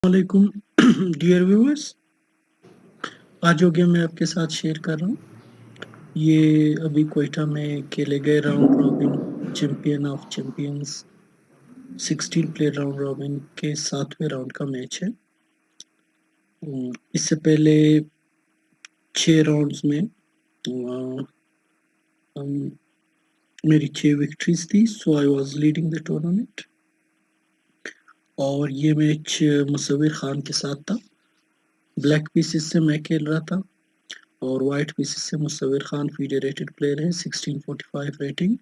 वालेकुम dear viewers, आज जो गेम मैं आपके साथ शेयर कर रहा हूँ, ये अभी क्वेटा में खेले गए round robin champion of champions 16 player round robin के 7वें राउंड का मैच है। इससे पहले 6 राउंड्स में मेरी 6 विक्ट्रीज थी, so I was leading the tournament. और ये मैच मुसव्विर खान के साथ था। ब्लैक पीसेस से मैं खेल रहा था और वाइट पीसेस से मुसव्विर खान फेडरेटेड प्लेयर है, 1645 रेटिंग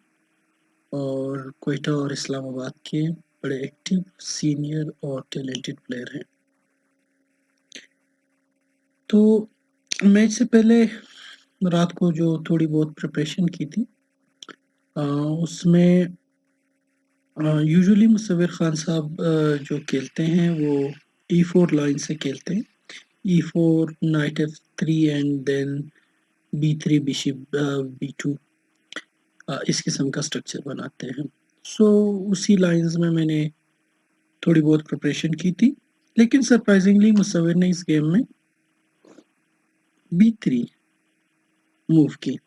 और क्वेटा और इस्लामाबाद के बड़े एक्टिव सीनियर और टैलेंटेड प्लेयर हैं। तो मैच से पहले रात को जो थोड़ी बहुत प्रिपरेशन की थी, उसमें यूजुअली मुसव्विर खान साहब जो खेलते हैं वो E4 लाइन से खेलते हैं। E4 night F3 and then B3 bishop B2 इस किस्म का स्ट्रक्चर बनाते हैं। सो उसी लाइंस में मैंने थोड़ी बहुत प्रिपरेशन की थी, लेकिन सरप्राइजिंगली मुसव्विर ने इस गेम में B3 मूव की,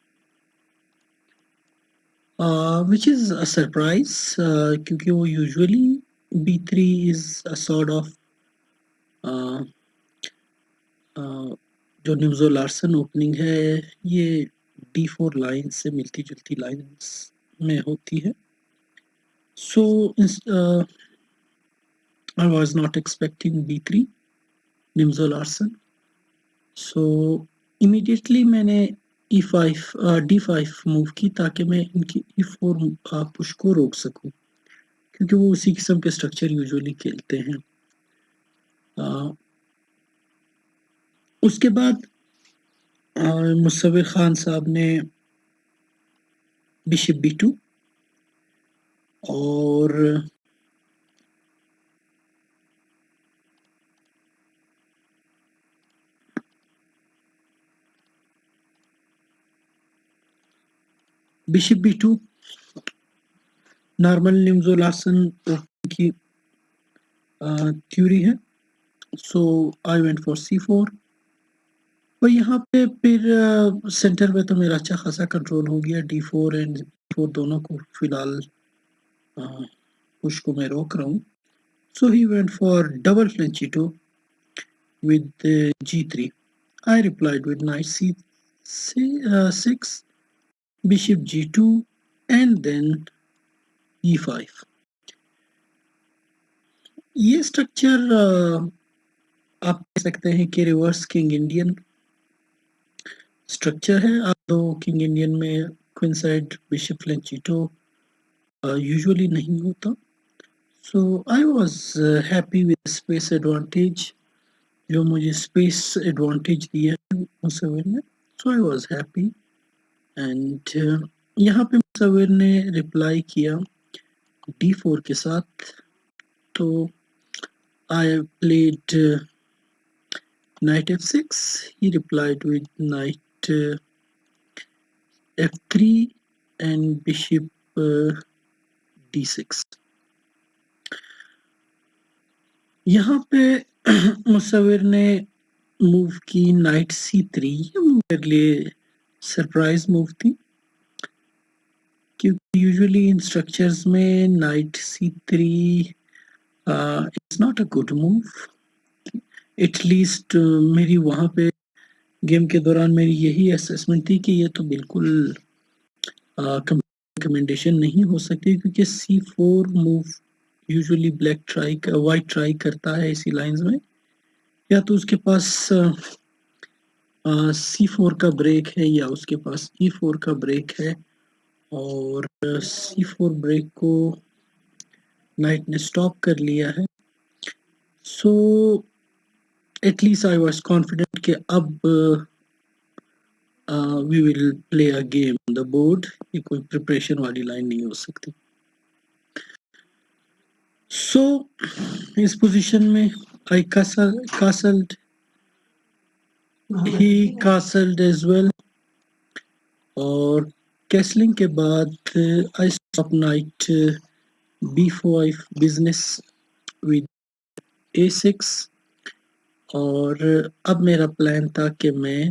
विच इज़ अ सरप्राइज, क्योंकि वो usually B3 is a sort of जो निम्जो लार्सन ओपनिंग है, ये D4 लाइन से मिलती जुलती लाइंस में होती है। So I was not expecting B3 Nimzo Larsen, so immediately मैंने D5 मूव की ताकि मैं इनकी E4 पुश को रोक सकूं, क्योंकि वो उसी किस्म के स्ट्रक्चर यूजुअली खेलते हैं। उसके बाद मुसव्विर खान साहब ने बिशप B2 और बिशप B2 नॉर्मल निम्जो लार्सन की थ्योरी है। सो आई वेंट फॉर C4 और यहाँ पे फिर सेंटर पे तो मेरा अच्छा खासा कंट्रोल हो गया। D4 एंड D4 दोनों को फिलहाल पुश को मैं रोक रहा हूँ। So he went for double fianchetto E2 with G3. I replied with knight C6, bishop G2 and then E5. ये स्ट्रक्चर आप कह सकते हैं कि रिवर्स किंग इंडियन स्ट्रक्चर है। आप दो किंग इंडियन में queen side bishop fianchetto E2 usually नहीं होता। So I was happy with space advantage, जो मुझे स्पेस एडवांटेज दिया है मुसव्विर ने। So I was happy and यहाँ पे मुसव्विर ने रिप्लाई किया D4 के साथ, तो I played knight F6. He replied with knight F3 and bishop D6. यहाँ पे मुसव्विर ने मूव की नाइट C3। ये मेरे लिए सरप्राइज मूव थी, क्योंकि यूजुअली इन स्ट्रक्चर्स में night C3 is not a good move. At least मेरी वहाँ पे गेम के दौरान मेरी यही असेसमेंट थी कि ये तो बिल्कुल रिकमेंडेशन नहीं हो सकती, क्योंकि C4 move usually white try करता है इसी लाइंस में, या तो उसके पास C4 का ब्रेक है या उसके पास E4 का ब्रेक है, और C4 ब्रेक को नाइट ने स्टॉप कर लिया है। So at least I was confident कि अब we will play a game on the board. ये कोई प्रिपरेशन वाली लाइन नहीं हो सकती। सो इस पोजीशन में आई castled, he castled as well, और कैसलिंग के बाद I stop night B5 business with A6 اور اب میرا پلان تھا کہ میں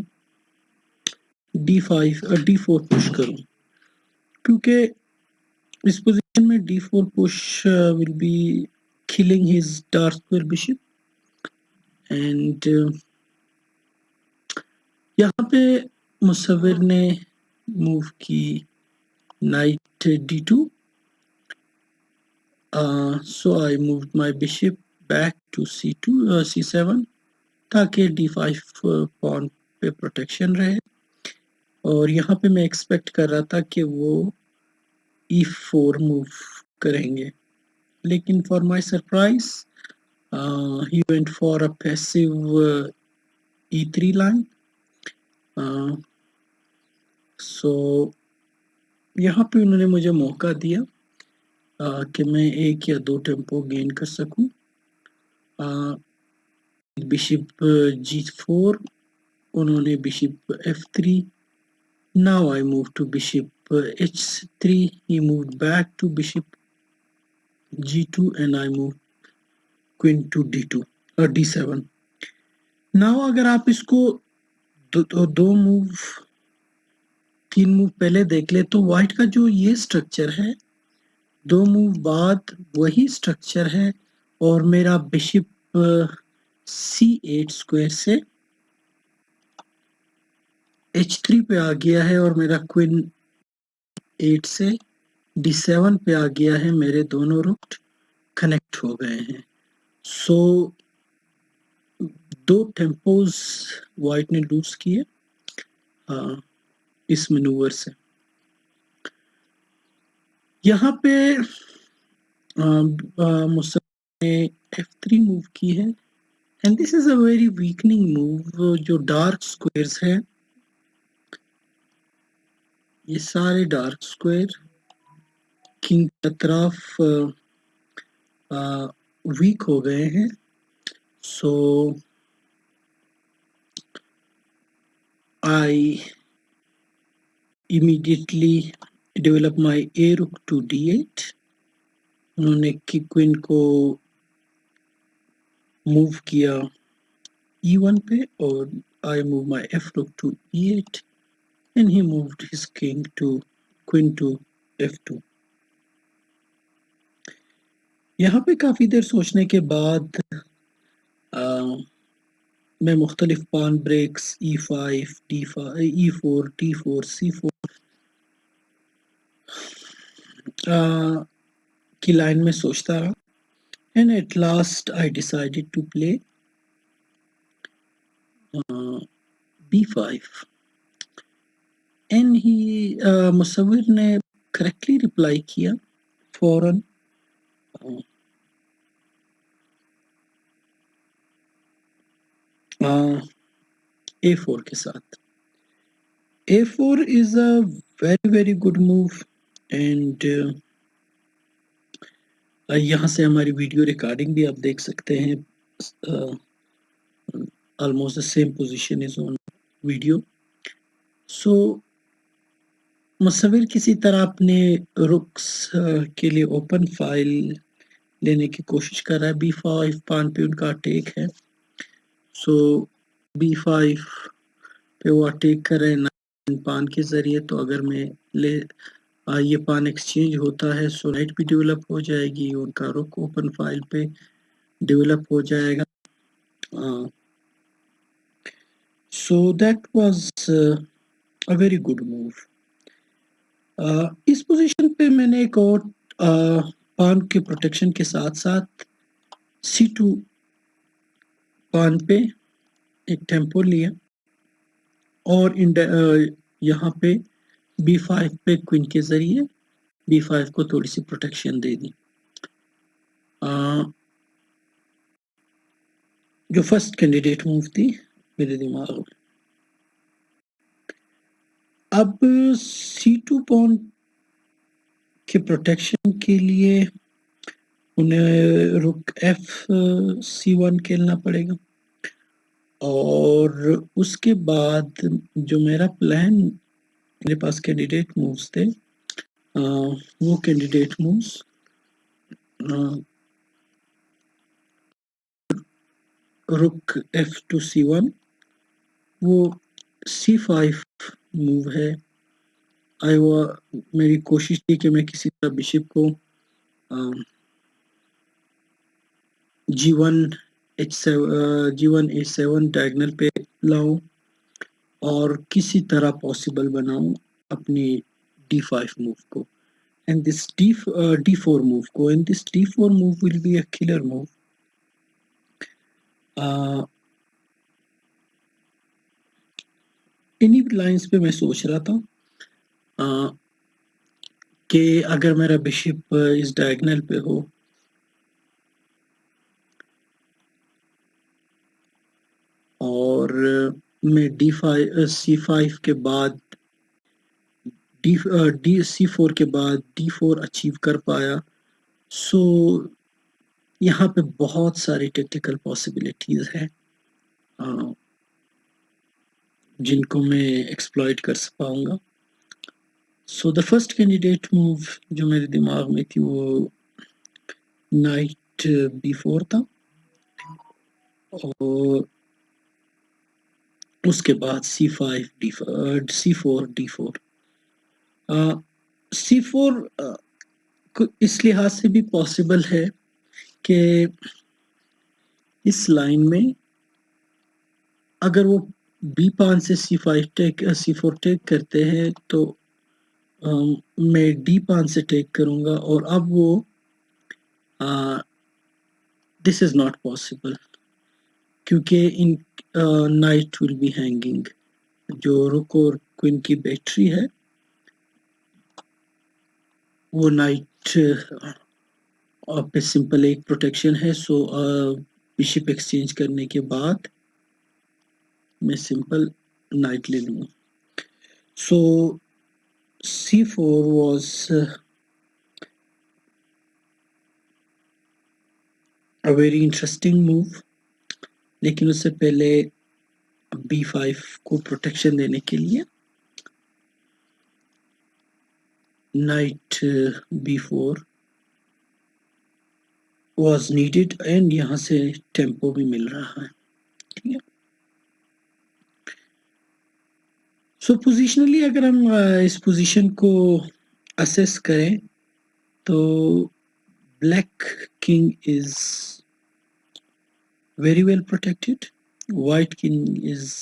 D5 اور D4 پش کروں، کیونکہ اس پوزیشن میں D4 push will be killing his dark square bishop, and یہاں پہ مصور نے موو کی knight D2. So I moved my bishop back to C2 C7 تاکہ D5 پون پہ پروٹیکشن رہے، اور یہاں پہ میں ایکسپیکٹ کر رہا تھا کہ وہ E4 موو کریں گے، لیکن for my surprise he went for a passive E3 line. So یہاں پہ انہوں نے مجھے موقع دیا کہ میں ایک یا دو ٹیمپو گین کر سکوں. بشپ G4، انہوں نے bishop F3. Now I move to bishop H3. He moved back to bishop G2 and I moved queen to D2 or D7. Now اگر آپ اس کو دو موو تین موو پہلے دیکھ لے تو وائٹ کا جو یہ سٹرکچر ہے دو موو بعد وہی سٹرکچر ہے، اور میرا بشپ C8 اسکوائر سے H3 پہ آ گیا ہے، اور میرا کوئن 8 سے D7 پہ آ گیا ہے، میرے دونوں رکٹ کنیکٹ ہو گئے ہیں. سو دو ٹیمپوز وائٹ نے لوز کیے اس مینوور سے. یہاں پہ مصطفی نے F3 موو کی ہے، and this is a very weakening move. جو ڈارک اسکوائرز ہیں یہ سارے ڈارک اسکوائر کنگ کی اطراف ویک ہو گئے ہیں. سو I immediately develop my A rook to D8. انہوں نے کوئن کو موو کیا E1 پہ، اور I move my F rook to E8 and he moved his queen to F2. یہاں پہ کافی دیر سوچنے کے بعد میں مختلف پان breaks E5 E4 D4 C4 کی لائن میں سوچتا رہا، and at last I decided to play B5 and مصور نے کریکٹلی رپلائی کیا فوراً A4 کے ساتھ. A4 is a very very good move and یہاں سے ہماری ویڈیو ریکارڈنگ بھی آپ دیکھ سکتے ہیں. almost the same position is on video. So مصور کسی طرح اپنے رکس کے لیے اوپن فائل لینے کی کوشش کر رہا ہے. B5 پان پہ ان کا اٹیک ہے. سو B5 پہ وہ اٹیک کر رہے ہیں پان کے ذریعے. تو اگر میں یہ پان ایکسچینج ہوتا ہے سو نائٹ بھی ڈیولپ ہو جائے گی، ان کا رک اوپن فائل پہ ڈیولپ ہو جائے گا. So that was a very good move. اس پوزیشن پہ میں نے ایک اور پان کے پروٹیکشن کے ساتھ ساتھ C2 پان پہ ایک ٹیمپو لیا، اور یہاں پہ B5 پہ کوئن کے ذریعے B5 کو تھوڑی سی پروٹیکشن دے دی. جو فرسٹ کینڈیڈیٹ موو تھی میرے دماغ میں. اب C2 پون کے پروٹیکشن کے لیے انہیں رک C1 کھیلنا پڑے گا، اور اس کے بعد جو میرا پلان میرے پاس کینڈیڈیٹ مووز تھے وہ کینڈیڈیٹ مووز रुक f to c1 वो c5 मूव है। मेरी कोशिश थी कि मैं किसी तरह बिशप को g1 h7 डायगोनल पे लाऊं और किसी तरह पॉसिबल बनाऊं अपनी d5 मूव को and this d4 move को and this d4 move will be a killer move. इन्हीं लाइंस पे मैं सोच रहा था कि अगर मेरा बिशप इस डायगोनल पे हो और मैं c5 के बाद c4 के बाद d4 अचीव कर पाया सो यहाँ पे बहुत सारी टेक्निकल पॉसिबिलिटीज हैं जिनको मैं एक्सप्लॉइट कर पाऊंगा। सो द फर्स्ट कैंडिडेट मूव जो मेरे दिमाग में थी वो नाइट b4 था और उसके बाद c4 d4 c4 इस लिहाज से भी पॉसिबल है कि इस लाइन में अगर वो b5 से c4 टेक करते हैं तो मैं d5 से टेक करूंगा और अब वो दिस इज नॉट पॉसिबल क्योंकि in night will be hanging जो रुक और क्वीन की बैटरी है वो नाइट पे सिंपल एक प्रोटेक्शन है सो बिशप एक्सचेंज करने के बाद मैं सिंपल नाइट ले लूंगा। सो c4 was a very interesting move लेकिन उससे पहले b5 को प्रोटेक्शन देने के लिए night b4 was needed and यहाँ से टेम्पो भी मिल रहा है। ठीक है सो पोजिशनली अगर हम इस पोजीशन को असेस करें तो black king is very well protected white king is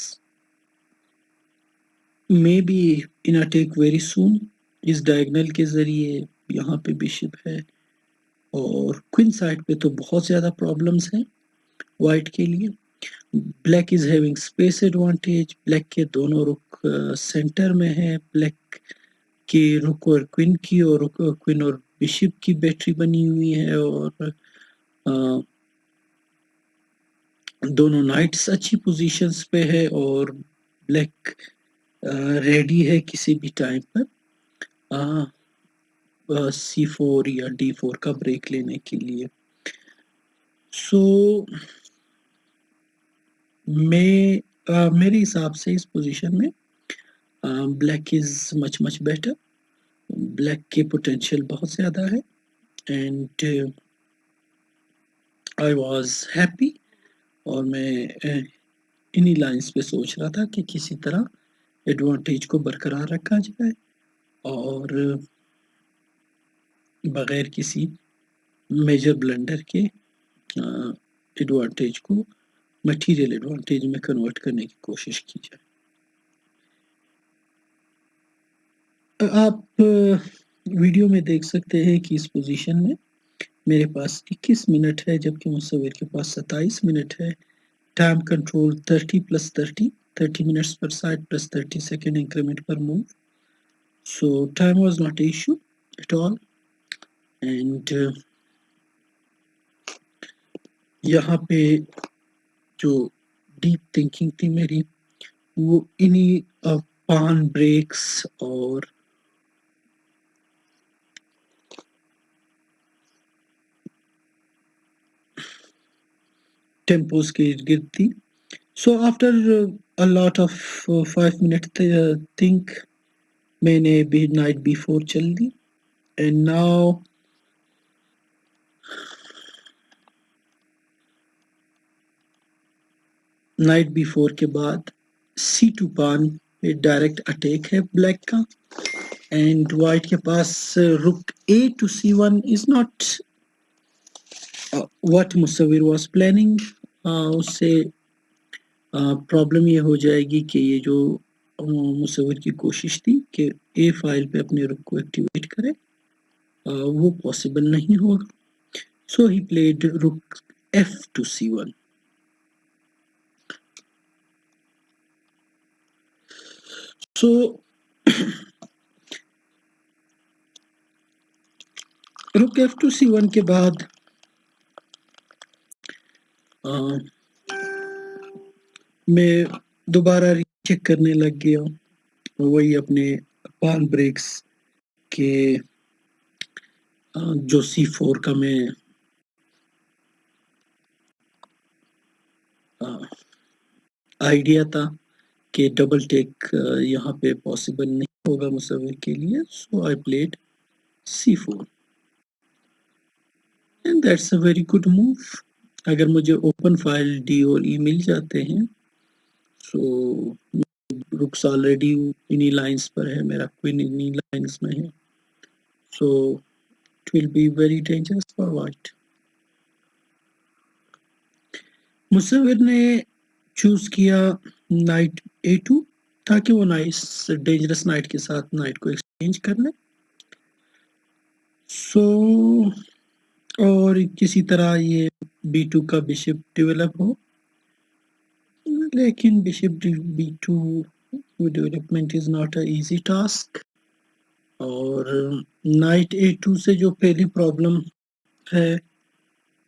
may be in attack very soon इस डायगोनल के जरिए यहाँ पे बिशप है और क्वीन साइड पे तो बहुत ज्यादा प्रॉब्लम्स हैं वाइट के लिए। Black is having space advantage black के दोनों रुक सेंटर में है ब्लैक की रुक और क्वीन की और क्वीन और बिशप की बैटरी बनी हुई है और दोनों नाइट्स अच्छी पोजीशंस पे है और ब्लैक रेडी है किसी भी टाइम पर c4 या d4 का ब्रेक लेने के लिए। सो मेरे हिसाब से इस पोजीशन में black is much better black के पोटेंशियल बहुत ज़्यादा है एंड आई वॉज हैप्पी और मैं इन्हीं लाइंस पे सोच रहा था कि किसी तरह एडवांटेज को बरकरार रखा जाए और बगैर किसी मेजर ब्लंडर के एडवांटेज को मटेरियल एडवांटेज में कन्वर्ट करने की कोशिश की जाए। आप वीडियो में देख सकते हैं कि इस पोजीशन में मेरे पास 21 मिनट है जबकि मुसव्विर के पास 27 मिनट है। Time control 30 minutes per side plus 30 second increment per move. So time was not an issue at all. And यहाँ पे जो डीप थिंकिंग थी मेरी वो इन्हीं पान ब्रेक्स और टेम्पोस के इर्द गिर्द थी। So after a lot of 5 minute think मैंने भी नाइट b4 चल दी and now नाइट B4 के बाद C2 पान पे डायरेक्ट अटैक है ब्लैक का, एंड वाइट के पास रुक A to C1 is not what मुसव्विर was planning. उससे प्रॉब्लम ये हो जाएगी कि ये जो मुसव्विर की कोशिश थी कि A फाइल पे अपने रुक को एक्टिवेट करे, वो पॉसिबल नहीं होगा। सो ही प्लेड रुक F to C1. So रुक F to C1 के बाद मैं दोबारा रीचेक करने लग गया, वही अपने पान ब्रेक्स के जो C4 का मैं आइडिया था कि डबल टेक यहाँ पे पॉसिबल नहीं होगा मुसव्विर के लिए, so I played C4 and that's a very good move. अगर मुझे ओपन फाइल D और E मिल जाते हैं, सो रुक्स ऑलरेडी इन्हीं लाइंस पर है, मेरा क्वीन इन्हीं लाइंस में है, so it will be very dangerous for white. Musawwir ने चूज किया नाइट A2 ताकि वो नाइस डेंजरस नाइट के साथ नाइट को एक्सचेंज कर ले। सो और किसी तरह ये B2 का बिशप डेवलप हो, लेकिन bishop B2 development is not a easy task. और नाइट A2 से जो पहली प्रॉब्लम है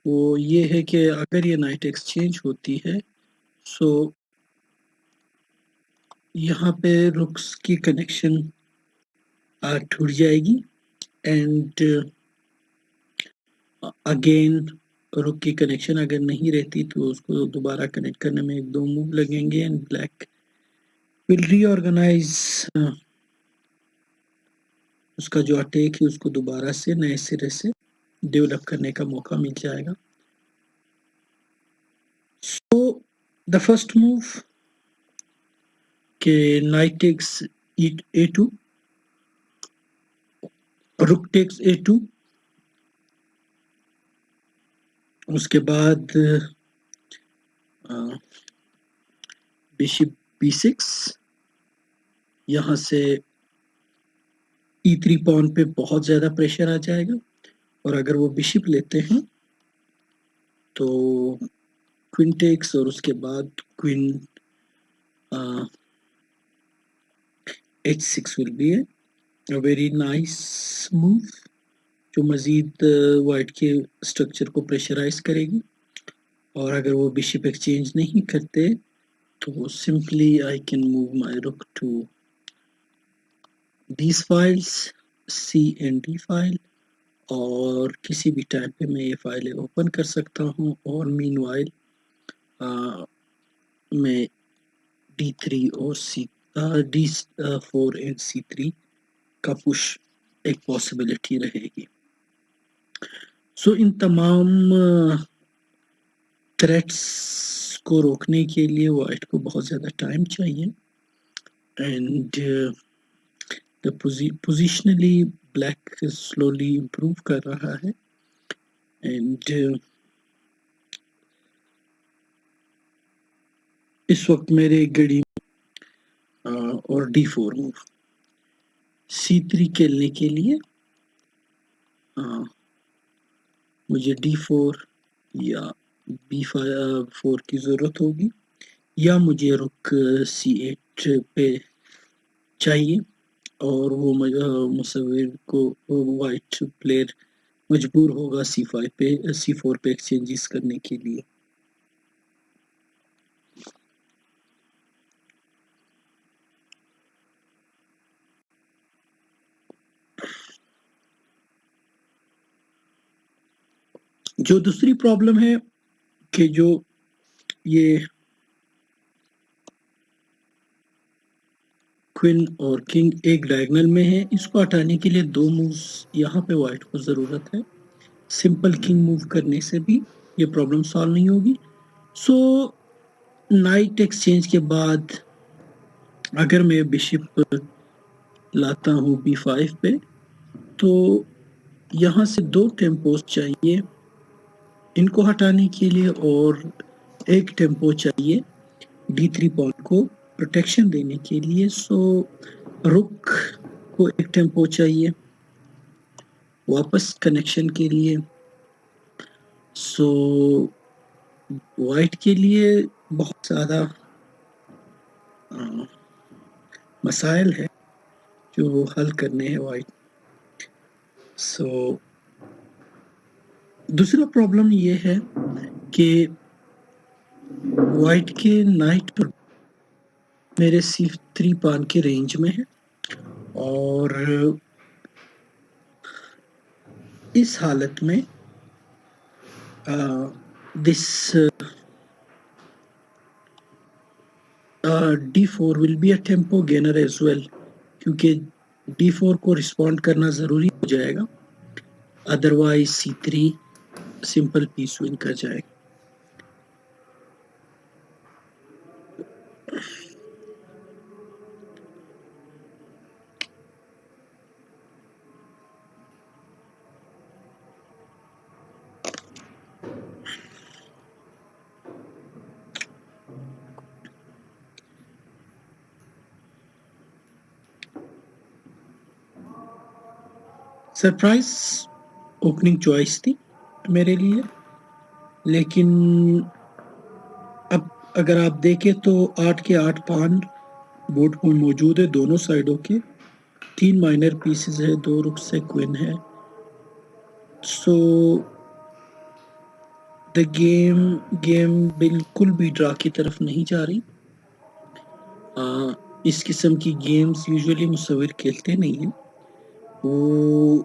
वो ये है कि अगर ये नाइट एक्सचेंज होती है, सो यहाँ पे रुक्स की कनेक्शन टूट जाएगी, एंड अगेन रुक की कनेक्शन अगर नहीं रहती तो उसको दोबारा कनेक्ट करने में 1-2 मूव लगेंगे, एंड ब्लैक विल रीऑर्गेनाइज उसका जो अटैक है उसको दोबारा से नए सिरे से डेवलप करने का मौका मिल जाएगा। सो द फर्स्ट मूव के knight takes A2, rook takes A2, उसके बाद बिशप B6, यहाँ से E3 पॉन पे बहुत ज़्यादा प्रेशर आ जाएगा, और अगर वो बिशप लेते हैं तो क्वीन टेक्स, और उसके बाद queen H6 will be a very nice move जो मज़ीद वाइट के स्ट्रक्चर को प्रेशराइज करेगी। और अगर वो बिशप एक्सचेंज नहीं करते तो simply I can move my rook to these files C and D file, और किसी भी टाइम पे मैं ये फाइलें ओपन कर सकता हूँ, और मीनवाइल मैं D3 और D4 एंड C3 का पुश एक पॉसिबिलिटी रहेगी। सो इन तमाम थ्रेट्स को रोकने के लिए वाइट को बहुत ज़्यादा टाइम चाहिए, and positionally black slowly improve कर रहा है, एंड इस वक्त मेरे घड़ी और D4 मूव C3 खेलने के लिए मुझे D4 या B4 की ज़रूरत होगी, या मुझे रुक C8 पे चाहिए, और वो मुसव्विर को वाइट प्लेयर मजबूर होगा C5 पे C4 पे एक्सचेंजेस करने के लिए। जो दूसरी प्रॉब्लम है कि जो ये क्वीन और किंग एक डायगोनल में है, इसको हटाने के लिए 2 मूव्स यहाँ पे वाइट को ज़रूरत है। सिंपल किंग मूव करने से भी ये प्रॉब्लम सॉल्व नहीं होगी। सो नाइट एक्सचेंज के बाद अगर मैं बिशप लाता हूँ b5 पे, तो यहाँ से 2 टेम्पोस चाहिए इनको हटाने के लिए, और एक टेम्पो चाहिए d3 पॉन को प्रोटेक्शन देने के लिए। सो रुक को एक टेम्पो चाहिए वापस कनेक्शन के लिए। सो वाइट के लिए बहुत ज़्यादा मसाइल है जो हल करने हैं वाइट। सो दूसरा प्रॉब्लम ये है कि वाइट के नाइट पर मेरे c3 पान के रेंज में है, और इस हालत में this d4 will be a tempo gainer as well, क्योंकि d4 को रिस्पॉन्ड करना ज़रूरी हो जाएगा, otherwise c3 simple piece win कर जाएगा। सरप्राइज ओपनिंग चॉइस थी मेरे लिए, लेकिन अब अगर आप देखें तो 8 के 8 पान बोर्ड पर मौजूद है दोनों साइडों के, 3 माइनर पीसेस है, 2 रुक से क्वीन है। सो द गेम बिल्कुल भी ड्रा की तरफ नहीं जा रही। इस किस्म की गेम्स यूजुअली मुसव्विर खेलते नहीं हैं, वो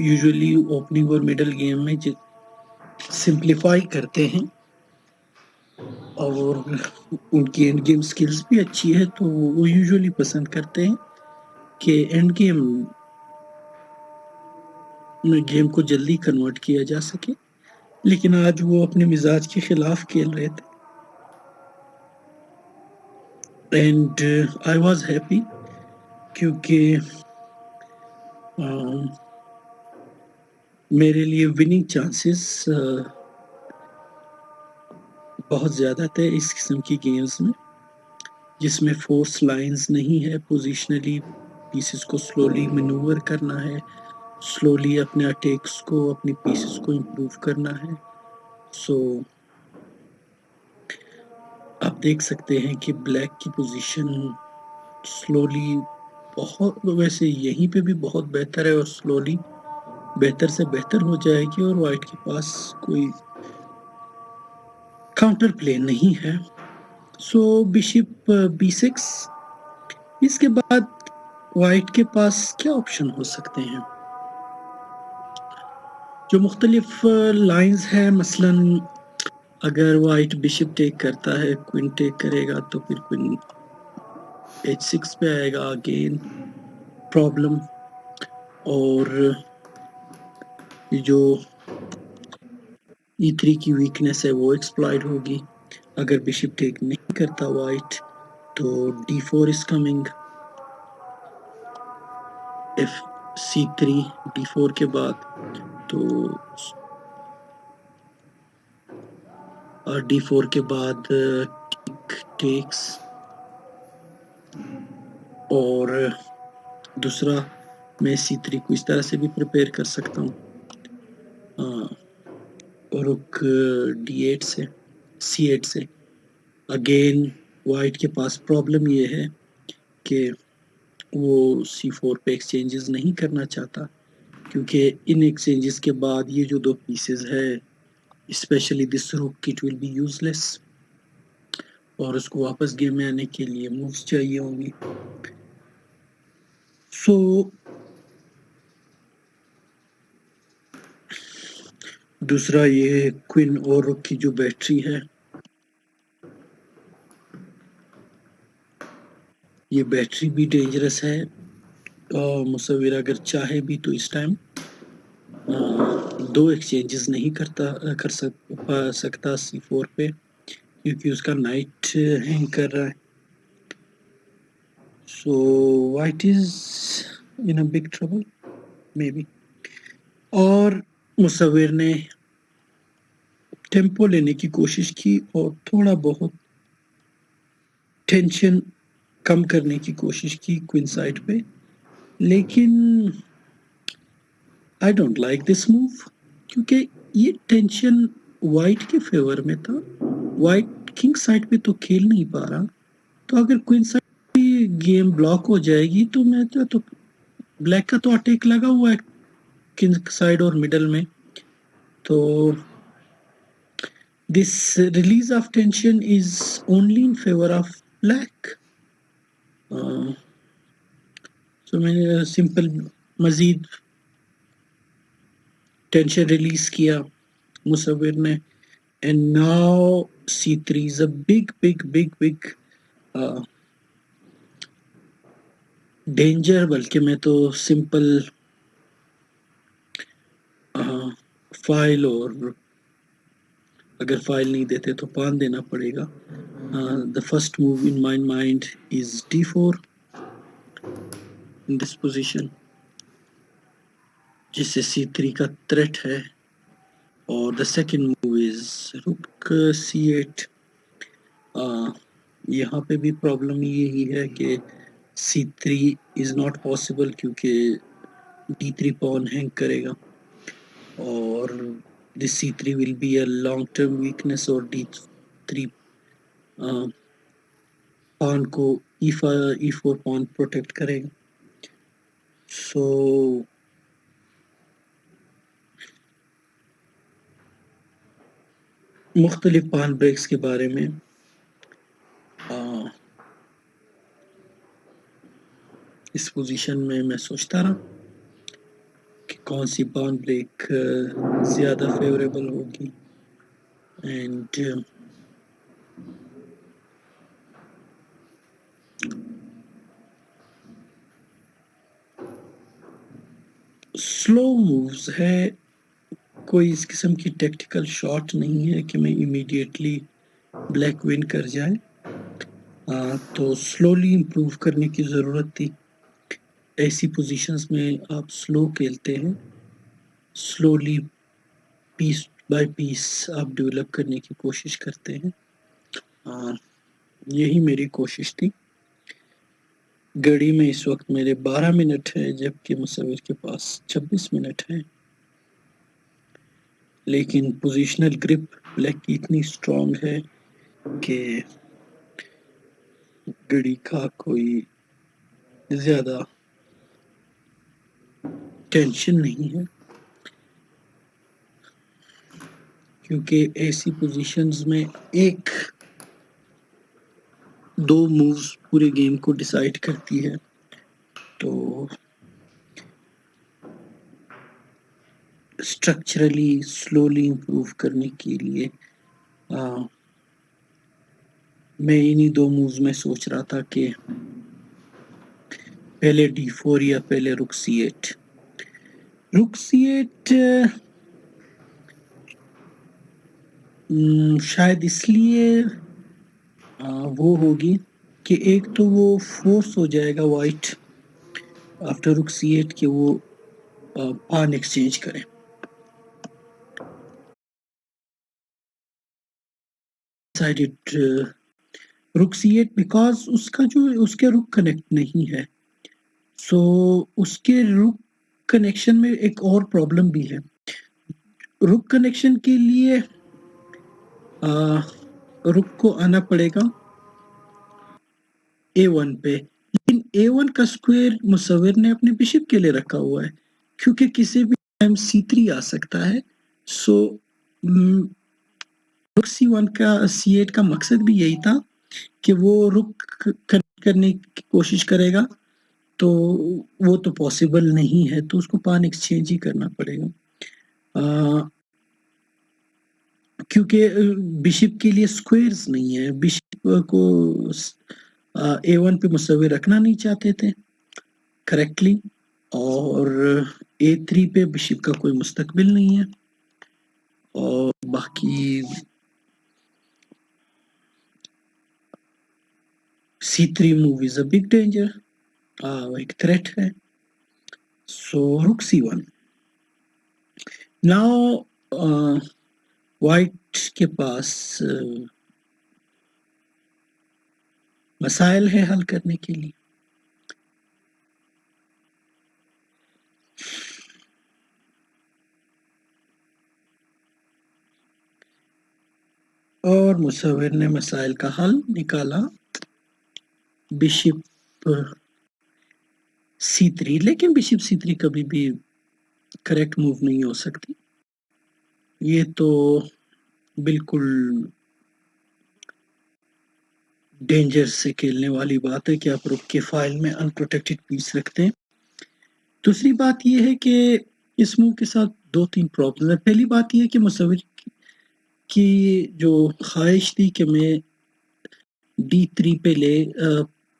यूजुअली ओपनिंग और मिडल गेम में सिंप्लीफाई करते हैं, और उनकी एंड गेम स्किल्स भी अच्छी है, तो वो यूजुअली पसंद करते हैं कि एंड गेम में गेम को जल्दी कन्वर्ट किया जा सके। लेकिन आज वो अपने मिजाज के खिलाफ खेल रहे थे, एंड आई वाज हैप्पी, क्योंकि मेरे लिए विनिंग चांसेस बहुत ज़्यादा थे इस किस्म की गेम्स में, जिसमें फोर्स लाइंस नहीं है, पोजिशनली पीसेस को स्लोली मैनूवर करना है, स्लोली अपने अटैक्स को, अपनी पीसेस को इम्प्रूव करना है। सो आप देख सकते हैं कि ब्लैक की पोजीशन स्लोली बहुत, वैसे यहीं पे भी बहुत बेहतर है, और स्लोली बेहतर से बेहतर हो जाएगी, और वाइट के पास कोई काउंटर प्ले नहीं है। सो बिशप b6, इसके बाद वाइट के पास क्या ऑप्शन हो सकते हैं? जो मुख्तलिफ लाइंस है, मसलन अगर वाइट बिशप टेक करता है, क्वीन टेक करेगा, तो फिर क्वीन h6 पे आएगा, अगेन प्रॉब्लम, और जो e3 की वीकनेस है वो एक्सप्लॉइट होगी। अगर बिशप टेक नहीं करता वाइट, तो d4 is coming, c3 d4 के बाद, तो d4 के बाद टेक्स, और दूसरा मैं c3 को इस तरह से भी प्रिपेयर कर सकता हूँ, रुक d8 से, c8 से। अगेन वाइट के पास प्रॉब्लम ये है कि वो c4 पे एक्सचेंजेस नहीं करना चाहता, क्योंकि इन एक्सचेंजेस के बाद ये जो 2 पीसेस है, स्पेशली दिस रुक, इट विल बी यूजलेस, और उसको वापस गेम में आने के लिए मूव्स चाहिए होंगी। सो दूसरा ये क्वीन और रुक की जो बैटरी है, ये बैटरी भी डेंजरस है, और मुसव्विर अगर चाहे भी तो इस टाइम 2 एक्सचेंजेस नहीं कर सकता c4 पे, क्योंकि उसका नाइट हैंग कर रहा है. So white is in a big trouble may be. और मुसव्विर ने टेम्पो लेने की कोशिश की और थोड़ा बहुत टेंशन कम करने की कोशिश की क्वीन साइड पे, लेकिन I don't like this move क्योंकि ये टेंशन वाइट के फेवर में था. वाइट किंग साइड पे तो खेल नहीं पा रहा, तो अगर क्वीन साइड की गेम ब्लॉक हो जाएगी तो मैं तो ब्लैक का तो अटैक लगा हुआ है किंग साइड और मिडल में. तो this release of tension is only in favor of black. So मैंने सिंपल मजीद टेंशन रिलीज किया मुसव्विर ने, and now c3 is a big danger. बल्कि मैं तो सिंपल फाइल, और अगर फाइल नहीं देते तो पान देना पड़ेगा. The first move in my mind is d4 in this position, जिससे c3 का थ्रेट है. और the second move is rook c8. यहाँ पे भी प्रॉब्लम यही है कि c3 is not possible क्योंकि d3 pawn हैंग करेगा, और this c3 will be a long term weakness, और d3 pawn को e4 pawn प्रोटेक्ट करेगा. सो मुख्तलिफ पान ब्रेक्स के बारे में इस पोजीशन में मैं सोचता रहा कि कौन सी पान ब्रेक ज़्यादा फेवरेबल होगी. एंड स्लो मूव्स है, कोई इस किस्म की टेक्टिकल शॉट नहीं है कि मैं इमीडिएटली ब्लैक विन कर जाए. तो स्लोली इम्प्रूव करने की ज़रूरत थी. ऐसी पोजीशंस में आप स्लो खेलते हैं, स्लोली पीस बाय पीस आप डेवलप करने की कोशिश करते हैं. यही मेरी कोशिश थी. घड़ी में इस वक्त मेरे 12 मिनट है, जबकि मुसव्विर के पास 26 मिनट है. लेकिन पोजीशनल ग्रिप ब्लैक की इतनी स्ट्रॉन्ग है कि घड़ी का कोई ज़्यादा टेंशन नहीं है, क्योंकि ऐसी पोजीशंस में एक दो मूव्स पूरे गेम को डिसाइड करती है. तो स्ट्रक्चरली स्लोली इम्प्रूव करने के लिए मैं इन्हीं दो मूव्स में सोच रहा था कि पहले d4 या पहले रुक c8. रुक c8 शायद इसलिए वो होगी कि एक तो वो फोर्स हो जाएगा वाइट आफ्टर रुक c8 कि वो पान एक्सचेंज करें. डिसाइडेड रुक c8 बिकॉज उसके रुक कनेक्ट नहीं है. सो उसके रुक कनेक्शन में एक और प्रॉब्लम भी है. रुक कनेक्शन के लिए रुक को आना पड़ेगा a1 पे, लेकिन a1 का स्क्वायर मुसव्विर ने अपने बिशप के लिए रखा हुआ है, क्योंकि किसी भी टाइम c3 आ सकता है. सो रुक c1 का c8 का मकसद भी यही था कि वो रुक कनेक्ट करने की कोशिश करेगा, तो वो तो पॉसिबल नहीं है, तो उसको पान एक्सचेंज ही करना पड़ेगा. क्योंकि बिशप के लिए स्क्वायर्स नहीं है. बिशप को a1 पे मुसव्विर रखना नहीं चाहते थे करेक्टली, और a3 पे बिशप का कोई मुस्तकबिल नहीं है. और बाकी C3 move is a big danger, ایک threat ہے. So rook C1. Now white کے پاس مسائل ہے حل کرنے کے لیے. اور مصور نے مسائل کا حل نکالا بشپ C3. لیکن بشپ C3 کبھی بھی کریکٹ موو نہیں ہو سکتی. یہ تو بالکل ڈینجر سے کھیلنے والی بات ہے کہ آپ رک کے فائل میں ان پروٹیکٹڈ پیس رکھتے ہیں. دوسری بات یہ ہے کہ اس موو کے ساتھ 2-3 پرابلم ہے. پہلی بات یہ ہے کہ مصور کی جو خواہش تھی کہ میں D3 پہ لے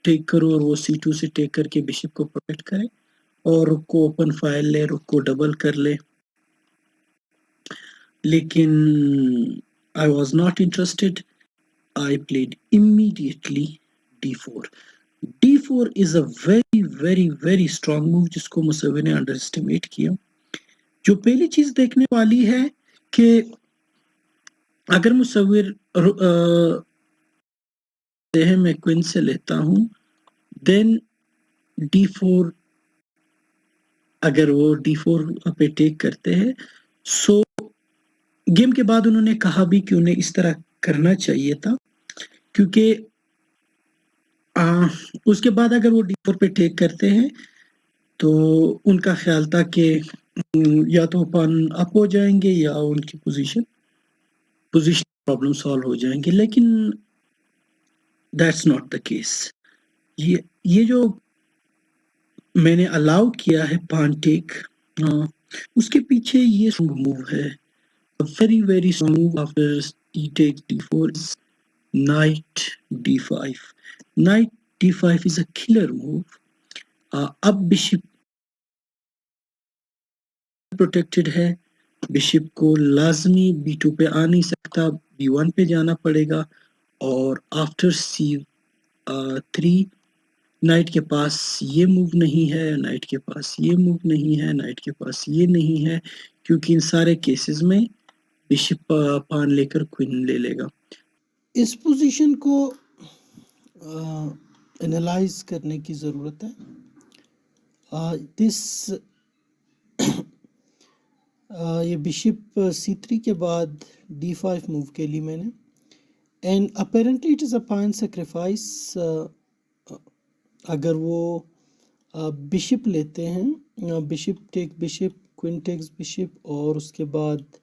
ٹیک کروں اور وہ C2 سے ٹیک کر کے بشپ کو پروٹیکٹ کرے اور رک کو اوپن فائل لے، رک کو ڈبل کر لے. لیکن I was not interested. I played immediately D4. D4 is a very very very strong move جس کو مصور نے انڈر اسٹیمیٹ کیا. جو پہلی چیز دیکھنے والی ہے کہ اگر مصور میں کوئن سے لیتا ہوں دین D4 اگر وہ D4 پہ ٹیک کرتے ہیں سو گیم کے بعد انہوں نے کہا بھی کہ انہیں اس طرح کرنا چاہیے تھا کیونکہ اس کے بعد اگر وہ D4 پہ ٹیک کرتے ہیں تو ان کا خیال تھا کہ یا تو پان اپ ہو جائیں گے یا ان کی پوزیشن پرابلم سالو ہو جائیں گے. لیکن دیٹس ناٹ دا کیس. یہ جو میں نے الاؤ کیا ہے پان ٹیک اس کے پیچھے یہ موو ہے. Very very strong move after he takes D4 is knight D5. Knight D5 is a killer move. اب بشپ پروٹیکٹڈ ہے. بشپ کو لازمی B2 پہ آ نہیں سکتا، B1 پہ جانا پڑے گا. اور آفٹر C3 نائٹ کے پاس یہ موو نہیں ہے، نائٹ کے پاس یہ موو نہیں ہے، نائٹ کے پاس یہ نہیں ہے، کیونکہ ان سارے کیسز میں بشپ پان لے کر کوئن لے لے گا. اس پوزیشن کو انالائز کرنے کی ضرورت ہے. یہ بشپ C3 کے بعد D5 موو کے لیے میں نے and apparently it is a pine sacrifice. اگر وہ بشپ لیتے ہیں، بشپ ٹیک بشپ، کوئن ٹیکس بشپ، اور اس کے بعد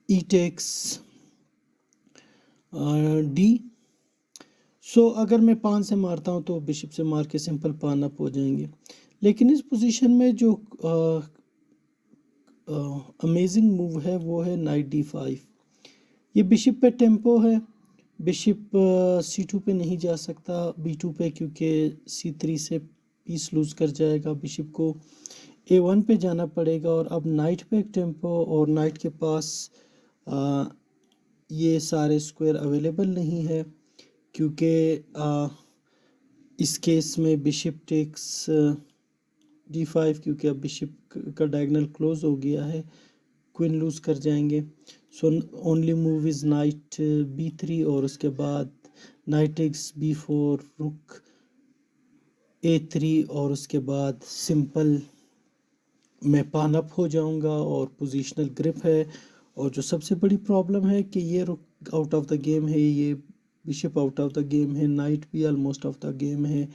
ای ٹیکس ڈی. سو اگر میں پان سے مارتا ہوں تو بشپ سے مار کے سمپل پان اپ ہو جائیں گے. لیکن اس پوزیشن میں جو امیزنگ موو ہے وہ ہے نائٹ D5. یہ بشپ پہ ٹیمپو ہے، بشپ C2 پہ نہیں جا سکتا B2 پہ کیونکہ C3 سے پیس لوز کر جائے گا. بشپ کو A1 پہ جانا پڑے گا. اور اب نائٹ پہ ایک ٹیمپو اور نائٹ کے پاس یہ سارے سکوئر اویلیبل نہیں ہے کیونکہ اس کیس میں بشپ ٹیکس D5 کیونکہ اب بشپ کا ڈائگنل کلوز ہو گیا ہے، کوئن لوز کر جائیں گے. سو اونلی موو از نائٹ B3 اور اس کے بعد نائٹ ٹیکس B4، رک A3 اور اس کے بعد سمپل میں پان اپ ہو جاؤں گا اور پوزیشنل گرپ ہے. اور جو سب سے بڑی پرابلم ہے کہ یہ رک آؤٹ آف دا گیم ہے، یہ bishop out of the game ہے، نائٹ بھی آلموسٹ آف دا گیم ہے.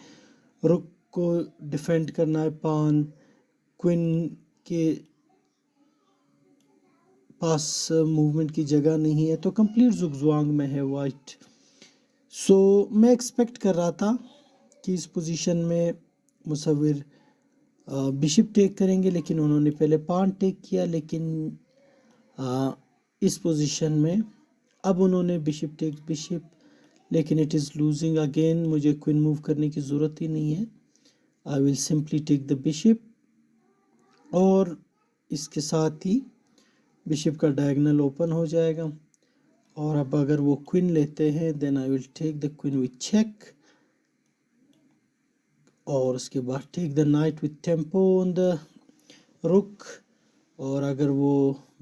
رک کو ڈیفینڈ کرنا ہے، پان کوئن کے پاس موومنٹ کی جگہ نہیں ہے، تو کمپلیٹ زگزوانگ میں ہے وائٹ. سو میں ایکسپیکٹ کر رہا تھا کہ اس پوزیشن میں مصور بشپ ٹیک کریں گے، لیکن انہوں نے پہلے پان ٹیک کیا. لیکن اس پوزیشن میں اب انہوں نے بشپ ٹیک بشپ، لیکن اٹ از لوزنگ اگین. مجھے کوئن موو کرنے کی ضرورت ہی نہیں ہے. آئی will simply take the bishop اور اس کے ساتھ ہی بشپ کا ڈائگنل اوپن ہو جائے گا. اور اب اگر وہ کوئن لیتے ہیں دین آئی ول ٹیک دا کوئن وتھ چیک، اور اس کے بعد ٹیک دا نائٹ وتھ ٹیمپو آن دا رک، اور اگر وہ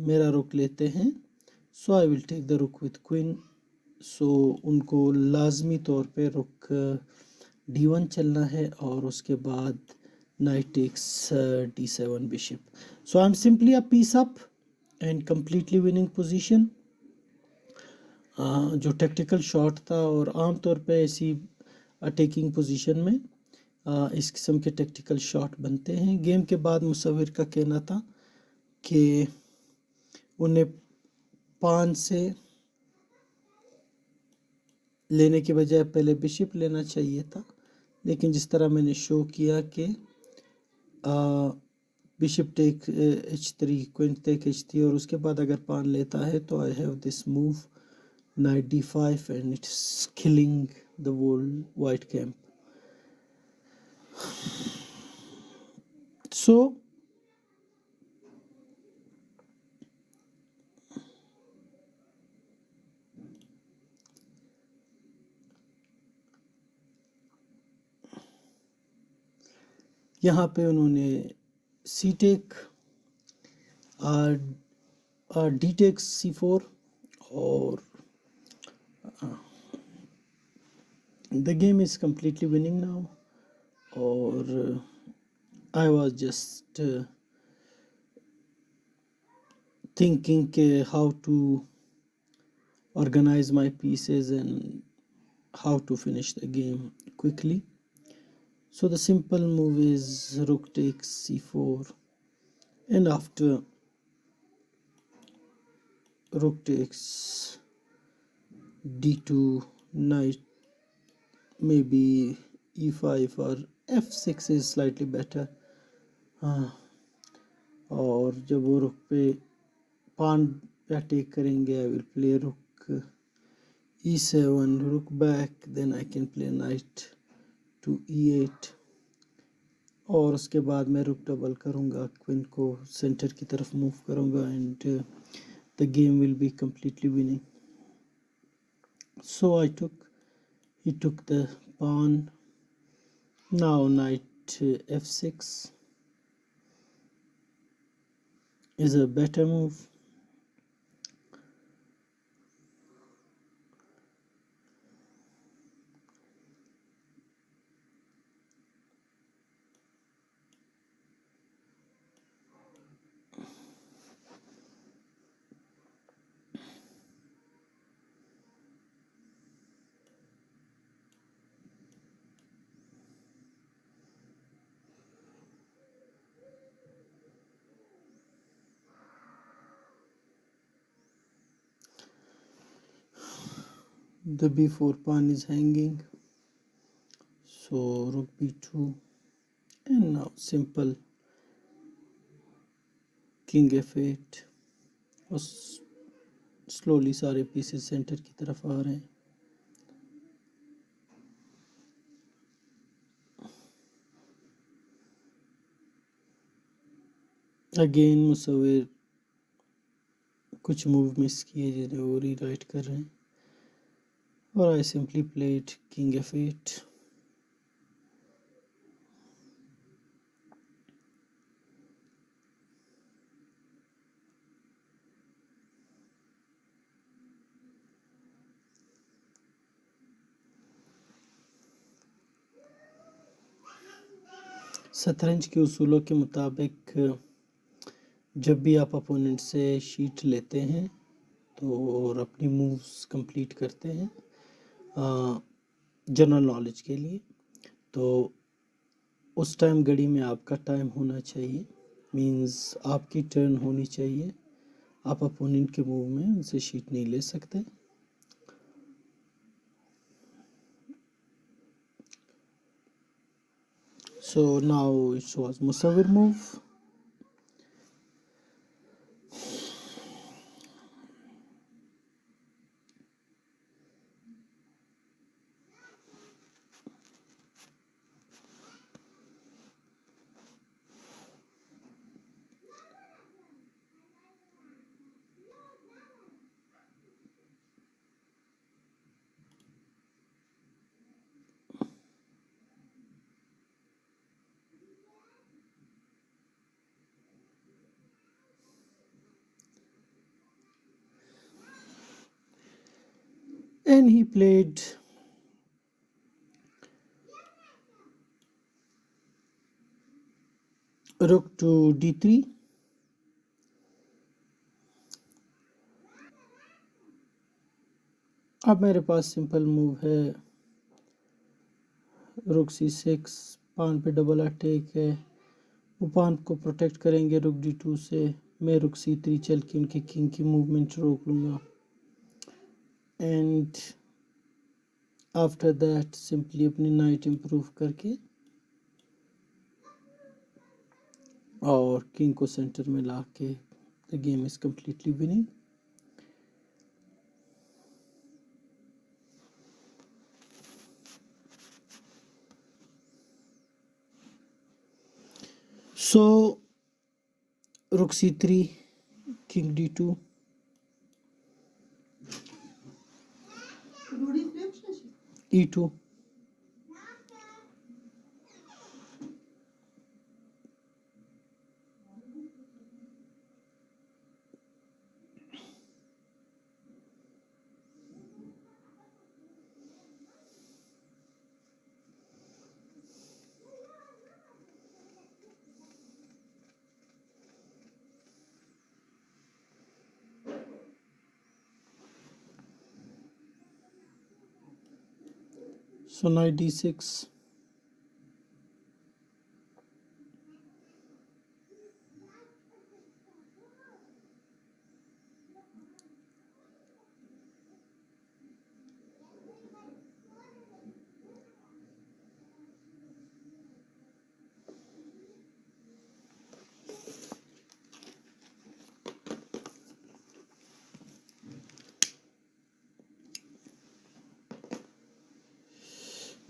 میرا رک لیتے ہیں سو آئی ول ٹیک دا رک وتھ کوئن. سو ان کو لازمی طور پہ رک D1 چلنا ہے، اور اس کے بعد knight takes D7 bishop. So I am simply a piece up and completely winning position. جو ٹیکٹیکل شاٹ تھا، اور عام طور پہ ایسی اٹیکنگ پوزیشن میں اس قسم کے ٹیکٹیکل شاٹ بنتے ہیں. گیم کے بعد مصور کا کہنا تھا کہ انہیں پان سے لینے کے بجائے پہلے بشپ لینا چاہیے تھا، لیکن جس طرح میں نے شو کیا کہ بشپ ٹیک H3 کوئن ٹیک H3، اور اس کے بعد اگر پان لیتا ہے تو I have this move knight D5 and it's killing the whole white camp. So یہاں پہ انہوں نے سی ٹیک، ڈی ٹیک C4، اور the game is completely winning now. اور I was just thinking how to organize my pieces and how to finish the game quickly. So the simple move is rook takes C4, and after rook takes D2, knight maybe E5 or F6 is slightly better. اور جب وہ رک پہ پان پہ attack کریں گے I will play rook E7, rook back, then I can play knight to E8، اور اس کے بعد میں رک ڈبل کروں گا، کوئن کو سینٹر کی طرف موو کروں گا، and the game will be completely winning. So he took the pawn. Now knight F6 is a better move. The B4 pawn is hanging, so rook B2, and now simple king F8، اور slowly سارے pieces centre کی طرف آ رہے ہیں. Again مصور کچھ move مس کیے جنہیں وہ ری رائٹ کر رہے ہیں، اور I simply played king F8. شطرنج کے اصولوں کے مطابق جب بھی آپ اپوننٹ سے شیٹ لیتے ہیں تو اور اپنی مووز کمپلیٹ کرتے ہیں جنرل نالج کے لیے، تو اس ٹائم گھڑی میں آپ کا ٹائم ہونا چاہیے، مینز آپ کی ٹرن ہونی چاہیے. آپ اپوننٹ کے موو میں ان سے شیٹ نہیں لے سکتے. So now it was Musawwir move. and he played rook to d3. اب میرے پاس سمپل موو ہے روک c6، پان پہ ڈبل اٹیک ہے، وہ پان کو پروٹیکٹ کریں گے روک d2 سے، میں روک c3 چل کے ان کے کنگ کی موومنٹ روک لوں گا، اینڈ آفٹر دیٹ سمپلی اپنی نائٹ امپروو کر کے اور کنگ کو سینٹر میں لا کے the game is completely winning. So rook c3, king d2, e2, so knight d6,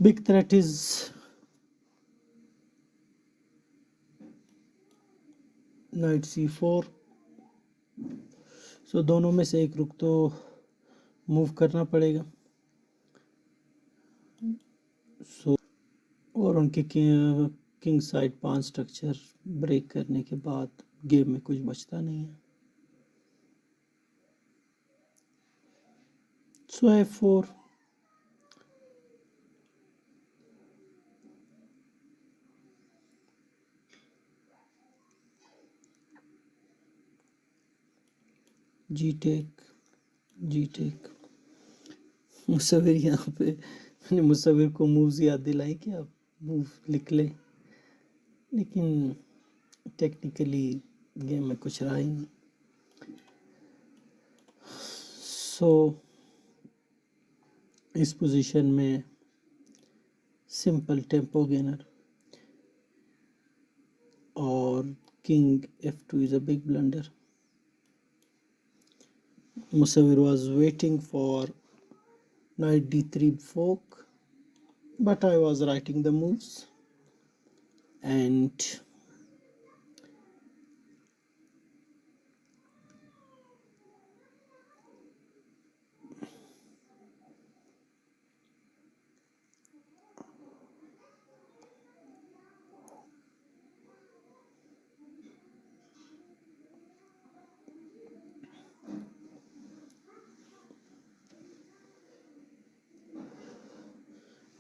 big threat is knight c4. so دونوں میں سے ایک رک تو موو کرنا پڑے گا، سو اور ان کے کنگ سائڈ پان سٹرکچر بریک کرنے کے بعد گیم میں کچھ بچتا نہیں ہے، سو f4، جی ٹیک، جی ٹیک، مصور یہاں پہ میں نے مصور کو مووز یاد دلائی کہ آپ موو لکھ لیں، لیکن ٹیکنیکلی گیم میں کچھ رہا ہی نہیں، سو اس پوزیشن میں سمپل ٹیمپو گینر اور king f2 is a big blunder. Musawir was waiting for knight d3 fork, but I was writing the moves, and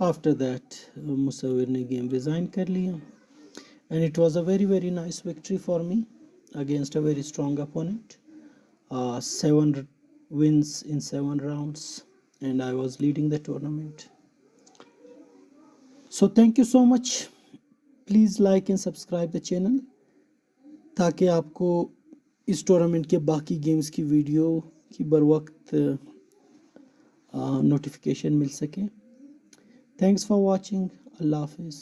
after that Musawir نے گیم ریزائن کر لیا، and it was a very very nice victory for me against a very strong opponent. 7 wins in 7 rounds and I was leading the tournament. So thank you so much. Please like and subscribe the channel تاکہ آپ کو اس tournament کے باقی games کی video کی بر وقت notification مل سکے. Thanks for watching. اللہ حافظ.